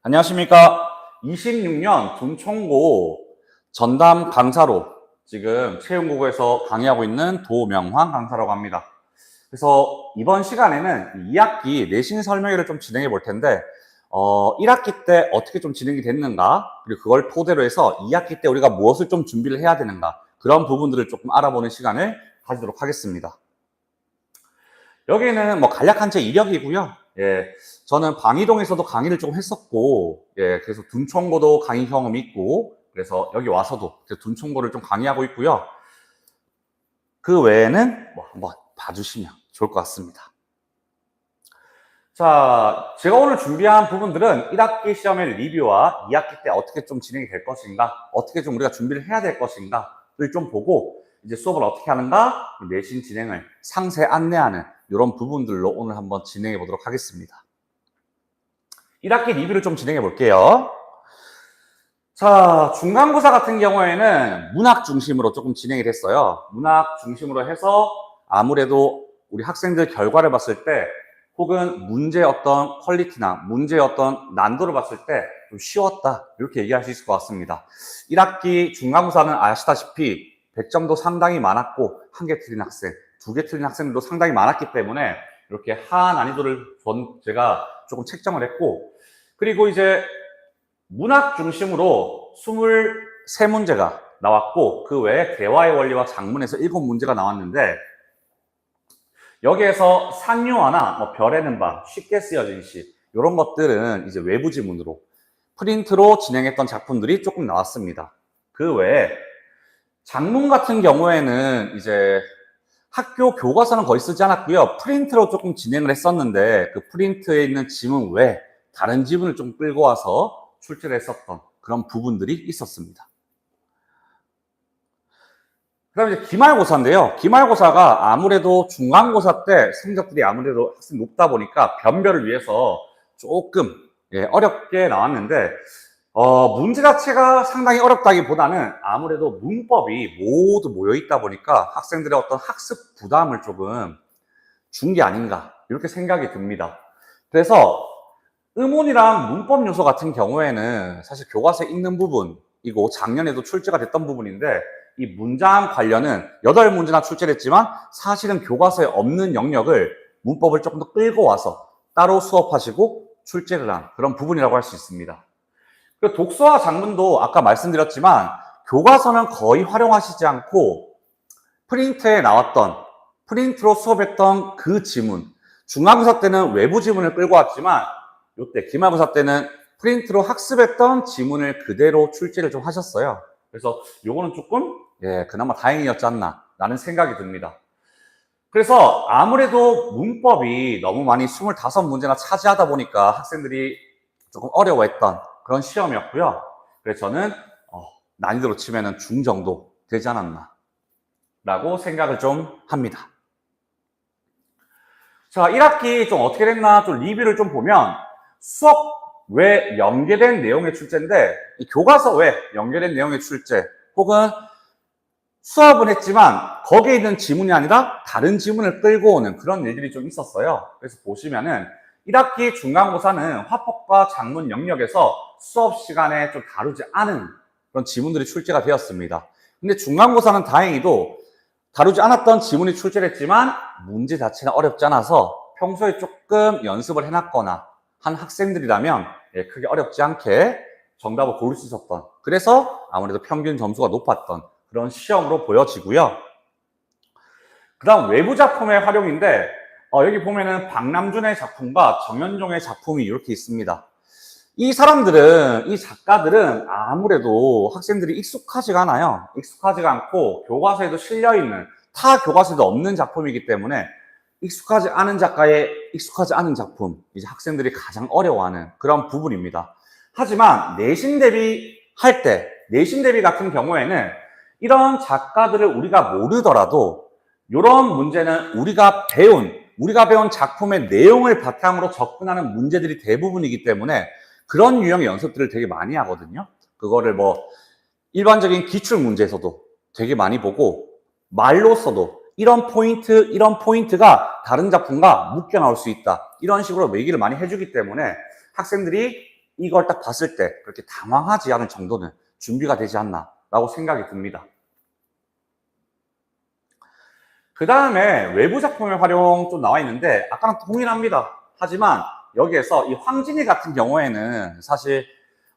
안녕하십니까. 26년 둔총고 전담 강사로 지금 채용고고에서 강의하고 있는 도명환 강사라고 합니다. 그래서 이번 시간에는 2학기 내신 설명회를 좀 진행해 볼 텐데 1학기 때 어떻게 좀 진행이 됐는가, 그리고 그걸 토대로 해서 2학기 때 우리가 무엇을 좀 준비를 해야 되는가, 그런 부분들을 조금 알아보는 시간을 가지도록 하겠습니다. 여기는 뭐 간략한 제 이력이고요. 예, 저는 방이동에서도 강의를 좀 했었고, 예, 그래서 둔총고도 강의 경험이 있고, 그래서 여기 와서도 둔총고를 좀 강의하고 있고요. 그 외에는 뭐 한번 봐주시면 좋을 것 같습니다. 자, 제가 오늘 준비한 부분들은 1학기 시험의 리뷰와 2학기 때 어떻게 좀 진행이 될 것인가, 어떻게 좀 우리가 준비를 해야 될 것인가를 좀 보고, 이제 수업을 어떻게 하는가, 내신 진행을 상세 안내하는 이런 부분들로 오늘 한번 진행해 보도록 하겠습니다. 1학기 리뷰를 좀 진행해 볼게요. 자, 중간고사 같은 경우에는 문학 중심으로 조금 진행이 됐어요. 문학 중심으로 해서 아무래도 우리 학생들 결과를 봤을 때, 혹은 문제의 어떤 퀄리티나 문제의 어떤 난도를 봤을 때 좀 쉬웠다, 이렇게 얘기할 수 있을 것 같습니다. 1학기 중간고사는 아시다시피 100점도 상당히 많았고, 1개 틀린 학생, 2개 틀린 학생들도 상당히 많았기 때문에 이렇게 하난이도를 제가 조금 책정을 했고, 그리고 이제 문학 중심으로 23문제가 나왔고, 그 외에 대화의 원리와 작문에서 7문제가 나왔는데, 여기에서 산유화나 뭐 별에는 밤, 쉽게 쓰여진 시, 이런 것들은 이제 외부 지문으로 프린트로 진행했던 작품들이 조금 나왔습니다. 그 외에 작문 같은 경우에는 이제 학교 교과서는 거의 쓰지 않았고요. 프린트로 조금 진행을 했었는데, 그 프린트에 있는 지문 외에 다른 지문을 좀 끌고 와서 출제를 했었던 그런 부분들이 있었습니다. 그 다음에 이제 기말고사인데요. 기말고사가 아무래도 중간고사 때 성적들이 아무래도 학생 높다 보니까 변별을 위해서 조금 어렵게 나왔는데, 문제 자체가 상당히 어렵다기보다는 아무래도 문법이 모두 모여있다 보니까 학생들의 어떤 학습 부담을 조금 준 게 아닌가, 이렇게 생각이 듭니다. 그래서 의문이랑 문법 요소 같은 경우에는 사실 교과서에 있는 부분이고 작년에도 출제가 됐던 부분인데, 이 문장 관련은 8문제나 출제를 했지만 사실은 교과서에 없는 영역을 문법을 조금 더 끌고 와서 따로 수업하시고 출제를 한 그런 부분이라고 할 수 있습니다. 그리고 독서와 작문도 아까 말씀드렸지만 교과서는 거의 활용하시지 않고 프린트에 나왔던, 프린트로 수업했던 그 지문, 중간고사 때는 외부 지문을 끌고 왔지만 이때 기말고사 때는 프린트로 학습했던 지문을 그대로 출제를 좀 하셨어요. 그래서 요거는 조금 그나마 다행이었지 않나 라는 생각이 듭니다. 그래서 아무래도 문법이 너무 많이 25문제나 차지하다 보니까 학생들이 조금 어려워했던 그런 시험이었고요. 그래서 저는 난이도로 치면은 중정도 되지 않았나 라고 생각을 좀 합니다. 자, 1학기 좀 어떻게 됐나 좀 리뷰를 좀 보면, 수업 외 연계된 내용의 출제인데, 이 교과서 외 연계된 내용의 출제, 혹은 수업은 했지만 거기에 있는 지문이 아니라 다른 지문을 끌고 오는 그런 일들이 좀 있었어요. 그래서 보시면은 1학기 중간고사는 화법과 작문 영역에서 수업 시간에 좀 다루지 않은 그런 지문들이 출제가 되었습니다. 근데 중간고사는 다행히도 다루지 않았던 지문이 출제를 했지만 문제 자체는 어렵지 않아서 평소에 조금 연습을 해놨거나 한 학생들이라면 크게 어렵지 않게 정답을 고를 수 있었던, 그래서 아무래도 평균 점수가 높았던 그런 시험으로 보여지고요. 그 다음 외부 작품의 활용인데, 여기 보면은 박남준의 작품과 정현종의 작품이 이렇게 있습니다. 이 사람들은, 이 작가들은 아무래도 학생들이 익숙하지가 않아요. 익숙하지가 않고 교과서에도 실려있는, 타 교과서에도 없는 작품이기 때문에 익숙하지 않은 작가의 익숙하지 않은 작품, 이제 학생들이 가장 어려워하는 그런 부분입니다. 하지만 내신 대비할 때, 내신 대비 같은 경우에는 이런 작가들을 우리가 모르더라도 이런 문제는 우리가 배운 작품의 내용을 바탕으로 접근하는 문제들이 대부분이기 때문에 그런 유형의 연습들을 되게 많이 하거든요. 그거를 뭐 일반적인 기출 문제에서도 되게 많이 보고, 말로서도 이런 포인트가 다른 작품과 묶여 나올 수 있다, 이런 식으로 얘기를 많이 해주기 때문에 학생들이 이걸 딱 봤을 때 그렇게 당황하지 않을 정도는 준비가 되지 않나 라고 생각이 듭니다. 그 다음에 외부 작품의 활용 좀 나와 있는데 아까랑 동일합니다. 하지만 여기에서 이 황진이 같은 경우에는 사실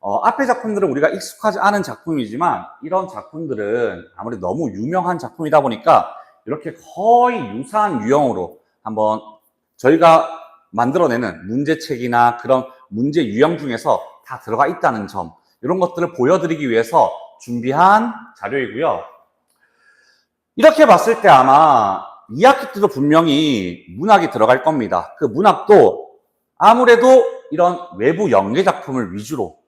앞의 작품들은 우리가 익숙하지 않은 작품이지만 이런 작품들은 아무래도 너무 유명한 작품이다 보니까 이렇게 거의 유사한 유형으로 한번 저희가 만들어내는 문제책이나 그런 문제 유형 중에서 다 들어가 있다는 점, 이런 것들을 보여드리기 위해서 준비한 자료이고요. 이렇게 봤을 때 아마 2학기 때도 분명히 문학이 들어갈 겁니다. 그 문학도 아무래도 이런 외부 연계 작품을 위주로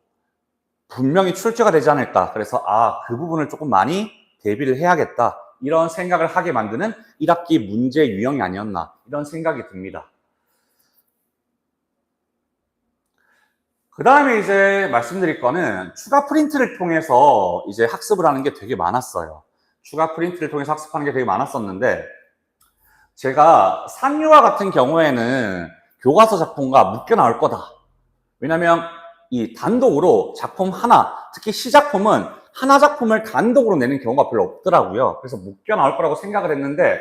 분명히 출제가 되지 않을까. 그래서 그 부분을 조금 많이 대비를 해야겠다. 이런 생각을 하게 만드는 1학기 문제 유형이 아니었나. 이런 생각이 듭니다. 그 다음에 이제 말씀드릴 거는 추가 프린트를 통해서 이제 학습을 하는 게 되게 많았어요. 추가 프린트를 통해서 학습하는 게 되게 많았었는데 제가 산유화 같은 경우에는 교과서 작품과 묶여 나올 거다. 왜냐면 이 단독으로 작품 하나, 특히 시작품은 하나 작품을 단독으로 내는 경우가 별로 없더라고요. 그래서 묶여 나올 거라고 생각을 했는데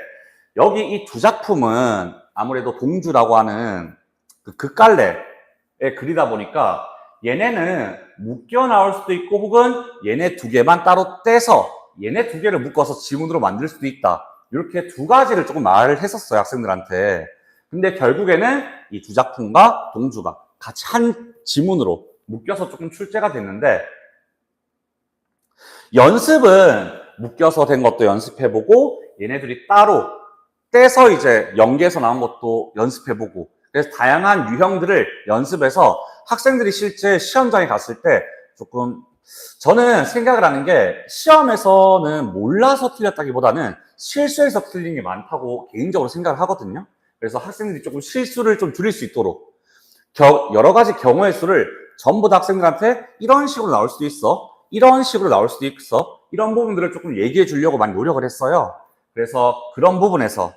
여기 이 두 작품은 아무래도 동주라고 하는 그 극갈래의 글이다 보니까 얘네는 묶여 나올 수도 있고 혹은 얘네 두 개만 따로 떼서 얘네 두 개를 묶어서 지문으로 만들 수도 있다. 이렇게 두 가지를 조금 말을 했었어요, 학생들한테. 근데 결국에는 이 두 작품과 동주가 같이 한 지문으로 묶여서 조금 출제가 됐는데 연습은 묶여서 된 것도 연습해보고 얘네들이 따로 떼서 이제 연계해서 나온 것도 연습해보고 그래서 다양한 유형들을 연습해서 학생들이 실제 시험장에 갔을 때 조금 저는 생각을 하는 게 시험에서는 몰라서 틀렸다기보다는 실수해서 틀린 게 많다고 개인적으로 생각을 하거든요. 그래서 학생들이 조금 실수를 좀 줄일 수 있도록 여러 가지 경우의 수를 전부 다 학생들한테 이런 식으로 나올 수도 있어, 이런 식으로 나올 수도 있어, 이런 부분들을 조금 얘기해 주려고 많이 노력을 했어요. 그래서 그런 부분에서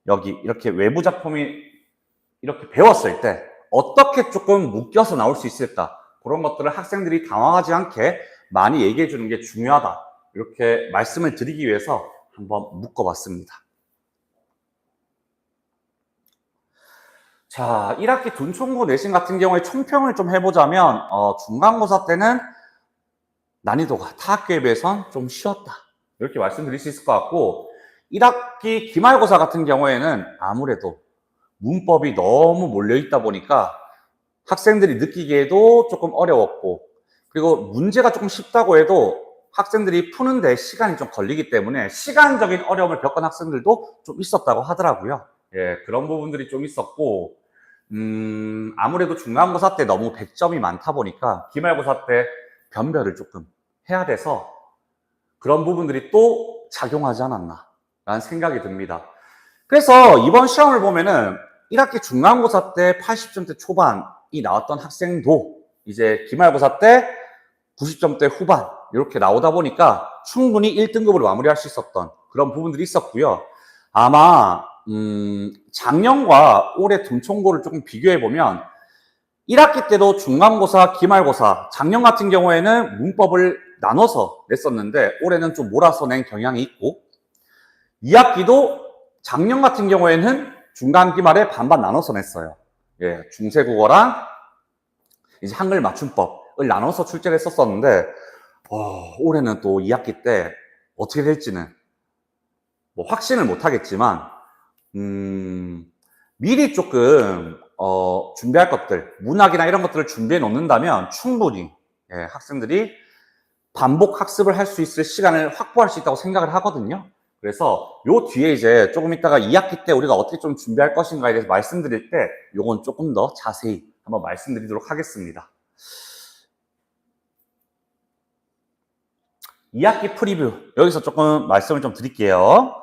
여기 이렇게 외부 작품이 이렇게 배웠을 때 어떻게 조금 묶여서 나올 수 있을까, 그런 것들을 학생들이 당황하지 않게 많이 얘기해 주는 게 중요하다, 이렇게 말씀을 드리기 위해서 한번 묶어봤습니다. 자, 1학기 둔총고 내신 같은 경우에 총평을 좀 해보자면 중간고사 때는 난이도가 타 학기에 비해선 좀 쉬웠다, 이렇게 말씀드릴 수 있을 것 같고 1학기 기말고사 같은 경우에는 아무래도 문법이 너무 몰려있다 보니까 학생들이 느끼기에도 조금 어려웠고 그리고 문제가 조금 쉽다고 해도 학생들이 푸는데 시간이 좀 걸리기 때문에 시간적인 어려움을 겪은 학생들도 좀 있었다고 하더라고요. 예, 그런 부분들이 좀 있었고 아무래도 중간고사 때 너무 100점이 많다 보니까 기말고사 때 변별을 조금 해야 돼서 그런 부분들이 또 작용하지 않았나 라는 생각이 듭니다. 그래서 이번 시험을 보면은 1학기 중간고사 때 80점대 초반이 나왔던 학생도 이제 기말고사 때 90점대 후반 이렇게 나오다 보니까 충분히 1등급으로 마무리할 수 있었던 그런 부분들이 있었고요. 아마 작년과 올해 둔총고를 조금 비교해보면 1학기 때도 중간고사, 기말고사, 작년 같은 경우에는 문법을 나눠서 냈었는데 올해는 좀 몰아서 낸 경향이 있고 2학기도 작년 같은 경우에는 중간, 기말에 반반 나눠서 냈어요. 예, 중세국어랑 이제 한글 맞춤법을 나눠서 출제를 했었었는데 올해는 또 2학기 때 어떻게 될지는 뭐 확신을 못 하겠지만 미리 조금 준비할 것들, 문학이나 이런 것들을 준비해 놓는다면 충분히 학생들이 반복 학습을 할 수 있을 시간을 확보할 수 있다고 생각을 하거든요. 그래서 요 뒤에 이제 조금 있다가 2학기 때 우리가 어떻게 좀 준비할 것인가에 대해서 말씀드릴 때 요건 조금 더 자세히 한번 말씀드리도록 하겠습니다. 2학기 프리뷰 여기서 조금 말씀을 좀 드릴게요.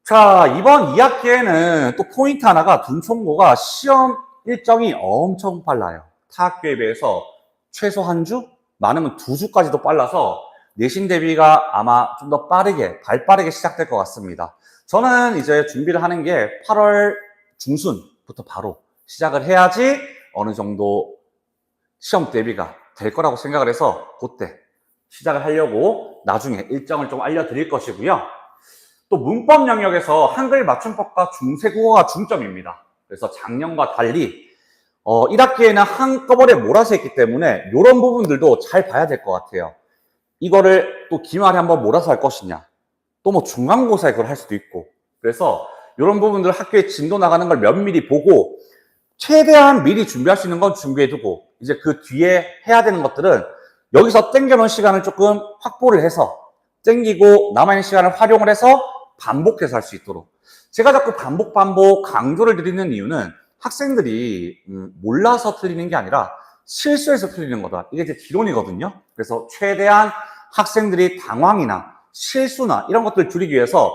자, 이번 2학기에는 또 포인트 하나가 둔총고가 시험 일정이 엄청 빨라요. 타 학기에 비해서 최소 한 주? 많으면 2주까지도 빨라서 내신 대비가 아마 좀 더 빠르게, 발빠르게 시작될 것 같습니다. 저는 이제 준비를 하는 게 8월 중순부터 바로 시작을 해야지 어느 정도 시험 대비가 될 거라고 생각을 해서 그때 시작을 하려고 나중에 일정을 좀 알려드릴 것이고요. 또 문법 영역에서 한글 맞춤법과 중세국어가 중점입니다. 그래서 작년과 달리 1학기에는 한꺼번에 몰아서 했기 때문에 이런 부분들도 잘 봐야 될 것 같아요. 이거를 또 기말에 한번 몰아서 할 것이냐, 또 뭐 중간고사에 그걸 할 수도 있고, 그래서 이런 부분들 학교에 진도 나가는 걸 면밀히 보고 최대한 미리 준비할 수 있는 건 준비해두고, 이제 그 뒤에 해야 되는 것들은 여기서 땡겨놓은 시간을 조금 확보를 해서 땡기고 남아있는 시간을 활용을 해서 반복해서 할 수 있도록. 제가 자꾸 반복 강조를 드리는 이유는 학생들이 몰라서 틀리는 게 아니라 실수해서 틀리는 거다. 이게 제 기론이거든요. 그래서 최대한 학생들이 당황이나 실수나 이런 것들을 줄이기 위해서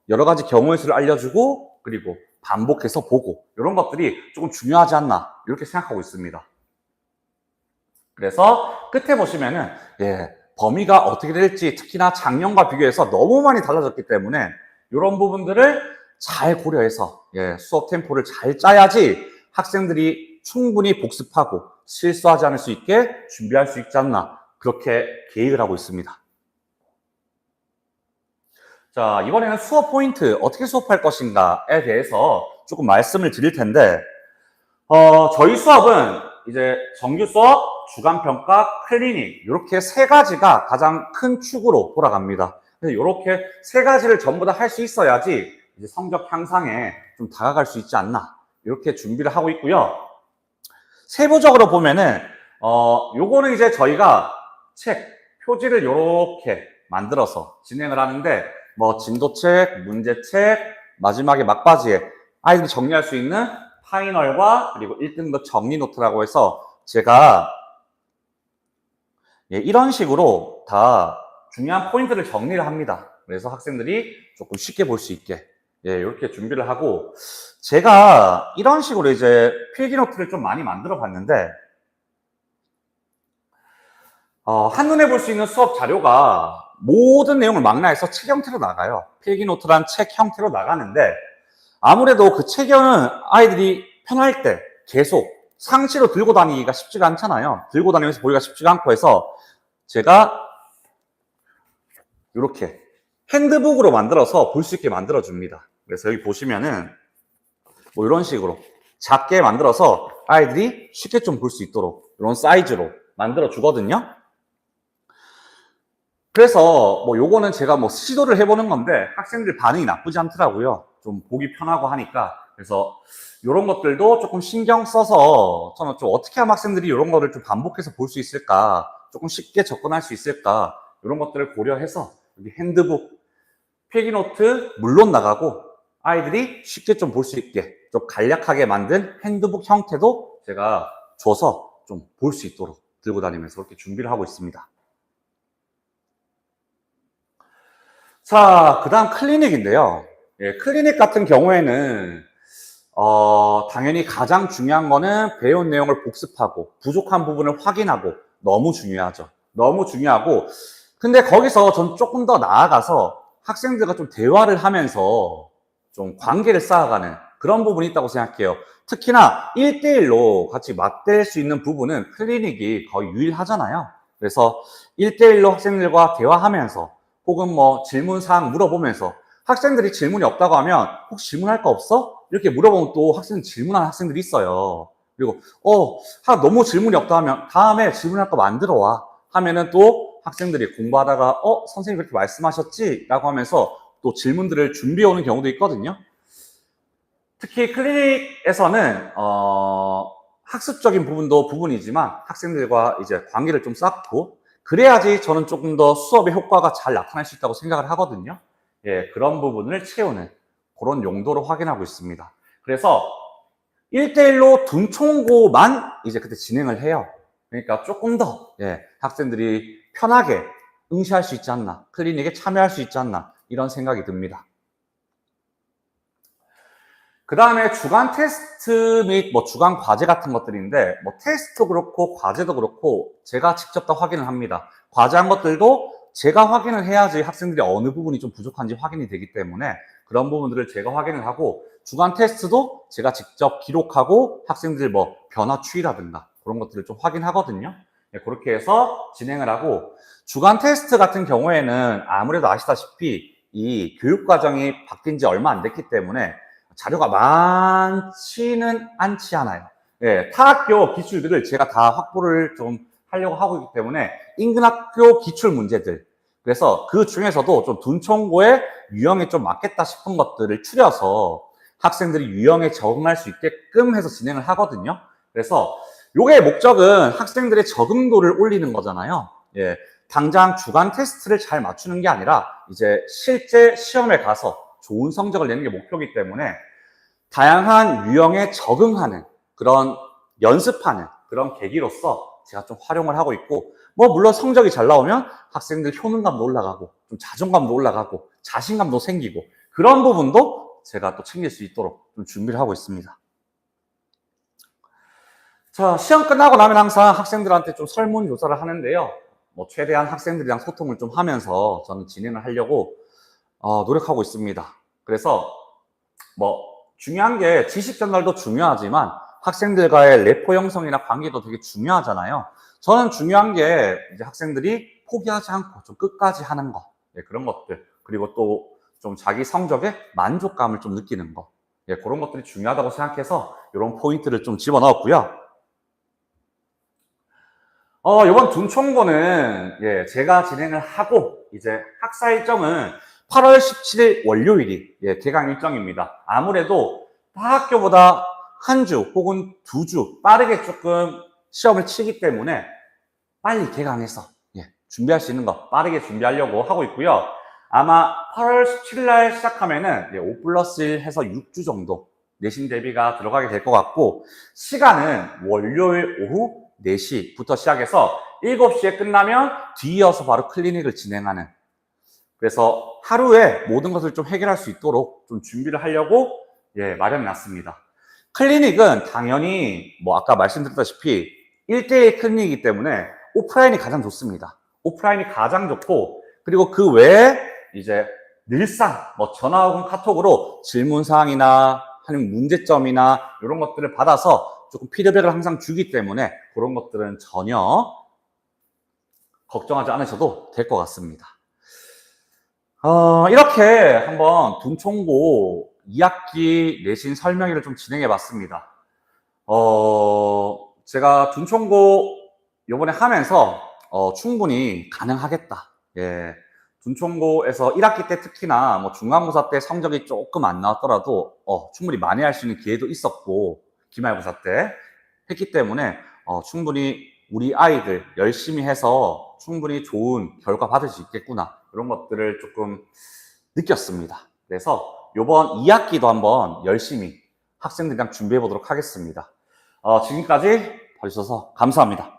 여러 가지 경우의 수를 알려주고, 그리고 반복해서 보고, 이런 것들이 조금 중요하지 않나 이렇게 생각하고 있습니다. 그래서 끝에 보시면은 범위가 어떻게 될지, 특히나 작년과 비교해서 너무 많이 달라졌기 때문에 이런 부분들을 잘 고려해서 수업 템포를 잘 짜야지 학생들이 충분히 복습하고 실수하지 않을 수 있게 준비할 수 있지 않나, 그렇게 계획을 하고 있습니다. 자, 이번에는 수업 포인트, 어떻게 수업할 것인가에 대해서 조금 말씀을 드릴 텐데, 저희 수업은 이제 정규 수업, 주간평가, 클리닉, 이렇게 세 가지가 가장 큰 축으로 돌아갑니다. 그래서 이렇게 세 가지를 전부 다 할 수 있어야지 이제 성적 향상에 좀 다가갈 수 있지 않나, 이렇게 준비를 하고 있고요. 세부적으로 보면은, 요거는 이제 저희가 책, 표지를 이렇게 만들어서 진행을 하는데, 뭐 진도책, 문제책, 마지막에 막바지에 아이들이 정리할 수 있는 파이널과 그리고 1등급 정리 노트라고 해서 제가 이런 식으로 다 중요한 포인트를 정리를 합니다. 그래서 학생들이 조금 쉽게 볼 수 있게 이렇게 준비를 하고, 제가 이런 식으로 이제 필기 노트를 좀 많이 만들어 봤는데, 한눈에 볼 수 있는 수업 자료가 모든 내용을 망라해서 책 형태로 나가요. 필기 노트란 책 형태로 나가는데, 아무래도 그 책은 아이들이 편할 때 계속 상시로 들고 다니기가 쉽지가 않잖아요. 들고 다니면서 보기가 쉽지가 않고 해서 제가 이렇게 핸드북으로 만들어서 볼 수 있게 만들어 줍니다. 그래서 여기 보시면은 뭐 이런 식으로 작게 만들어서 아이들이 쉽게 좀 볼 수 있도록 이런 사이즈로 만들어 주거든요. 그래서 뭐 요거는 제가 뭐 시도를 해보는 건데 학생들 반응이 나쁘지 않더라고요. 좀 보기 편하고 하니까. 그래서 이런 것들도 조금 신경 써서 저는 좀 어떻게 하면 학생들이 이런 거를 좀 반복해서 볼 수 있을까, 조금 쉽게 접근할 수 있을까, 이런 것들을 고려해서 여기 핸드북, 필기노트 물론 나가고 아이들이 쉽게 좀 볼 수 있게 좀 간략하게 만든 핸드북 형태도 제가 줘서 좀 볼 수 있도록 들고 다니면서 그렇게 준비를 하고 있습니다. 자, 그 다음 클리닉인데요. 클리닉 같은 경우에는 당연히 가장 중요한 거는 배운 내용을 복습하고 부족한 부분을 확인하고, 너무 중요하죠. 너무 중요하고, 근데 거기서 전 조금 더 나아가서 학생들과 좀 대화를 하면서 좀 관계를 쌓아가는 그런 부분이 있다고 생각해요. 특히나 1대1로 같이 맞댈 수 있는 부분은 클리닉이 거의 유일하잖아요. 그래서 1대1로 학생들과 대화하면서 혹은 뭐 질문사항 물어보면서, 학생들이 질문이 없다고 하면 혹시 질문할 거 없어? 이렇게 물어보면 또 학생 질문하는 학생들이 있어요. 그리고 너무 질문이 없다 하면 다음에 질문할 거 만들어 와 하면은 또 학생들이 공부하다가 선생님이 그렇게 말씀하셨지? 라고 하면서 또 질문들을 준비해 오는 경우도 있거든요. 특히 클리닉에서는 학습적인 부분도 부분이지만 학생들과 이제 관계를 좀 쌓고, 그래야지 저는 조금 더 수업의 효과가 잘 나타날 수 있다고 생각을 하거든요. 그런 부분을 채우는 그런 용도로 확인하고 있습니다. 그래서 1대1로 둔총고만 이제 그때 진행을 해요. 그러니까 조금 더 학생들이 편하게 응시할 수 있지 않나, 클리닉에 참여할 수 있지 않나, 이런 생각이 듭니다. 그 다음에 주간 테스트 및 뭐 주간 과제 같은 것들인데, 뭐 테스트도 그렇고 과제도 그렇고 제가 직접 다 확인을 합니다. 과제한 것들도 제가 확인을 해야지 학생들이 어느 부분이 좀 부족한지 확인이 되기 때문에 그런 부분들을 제가 확인을 하고, 주간 테스트도 제가 직접 기록하고 학생들 뭐 변화 추이라든가 그런 것들을 좀 확인하거든요. 예, 그렇게 해서 진행을 하고, 주간 테스트 같은 경우에는 아무래도 아시다시피 이 교육 과정이 바뀐 지 얼마 안 됐기 때문에 자료가 많지는 않지 않아요. 예, 타학교 기출들을 제가 다 확보를 좀 하려고 하고 있기 때문에 인근학교 기출 문제들, 그래서 그 중에서도 좀 둔총고의 유형에 좀 맞겠다 싶은 것들을 추려서 학생들이 유형에 적응할 수 있게끔 해서 진행을 하거든요. 그래서 요게 목적은 학생들의 적응도를 올리는 거잖아요. 예, 당장 주간 테스트를 잘 맞추는 게 아니라 이제 실제 시험에 가서 좋은 성적을 내는 게 목표이기 때문에 다양한 유형에 적응하는 그런 연습하는 그런 계기로서 제가 좀 활용을 하고 있고, 뭐 물론 성적이 잘 나오면 학생들 효능감도 올라가고 좀 자존감도 올라가고 자신감도 생기고 그런 부분도 제가 또 챙길 수 있도록 좀 준비를 하고 있습니다. 자, 시험 끝나고 나면 항상 학생들한테 좀 설문조사를 하는데요. 뭐 최대한 학생들이랑 소통을 좀 하면서 저는 진행을 하려고 노력하고 있습니다. 그래서 뭐 중요한 게 지식 전달도 중요하지만 학생들과의 레포 형성이나 관계도 되게 중요하잖아요. 저는 중요한 게 이제 학생들이 포기하지 않고 좀 끝까지 하는 거, 예, 그런 것들, 그리고 또 좀 자기 성적에 만족감을 좀 느끼는 거, 예, 그런 것들이 중요하다고 생각해서 이런 포인트를 좀 집어넣었고요. 이번 둔총고는 예, 제가 진행을 하고 이제 학사 일정은 8월 17일 월요일이 예, 개강 일정입니다. 아무래도 타 학교보다 한 주 혹은 2주 빠르게 조금 시험을 치기 때문에 빨리 개강해서 예, 준비할 수 있는 거 빠르게 준비하려고 하고 있고요. 아마 8월 17일 날 시작하면은 예, 5 플러스 1 해서 6주 정도 내신 대비가 들어가게 될 것 같고, 시간은 월요일 오후 4시부터 시작해서 7시에 끝나면 뒤이어서 바로 클리닉을 진행하는, 그래서 하루에 모든 것을 좀 해결할 수 있도록 좀 준비를 하려고 예, 마련해 놨습니다. 클리닉은 당연히 뭐 아까 말씀드렸다시피 1대1 클리닉이기 때문에 오프라인이 가장 좋습니다. 오프라인이 가장 좋고, 그리고 그 외에 이제 늘상 뭐 전화 혹은 카톡으로 질문사항이나 하는 문제점이나 이런 것들을 받아서 조금 피드백을 항상 주기 때문에 그런 것들은 전혀 걱정하지 않으셔도 될 것 같습니다. 이렇게 한번 둔총고 2학기 내신 설명회를 좀 진행해 봤습니다. 제가 둔총고 요번에 하면서 충분히 가능하겠다. 예. 둔총고에서 1학기 때 특히나 뭐 중간고사 때 성적이 조금 안 나왔더라도 충분히 만회할 수 있는 기회도 있었고, 기말고사 때 했기 때문에 충분히 우리 아이들 열심히 해서 충분히 좋은 결과 받을 수 있겠구나, 이런 것들을 조금 느꼈습니다. 그래서 이번 2학기도 한번 열심히 학생들이랑 준비해 보도록 하겠습니다. 지금까지 봐주셔서 감사합니다.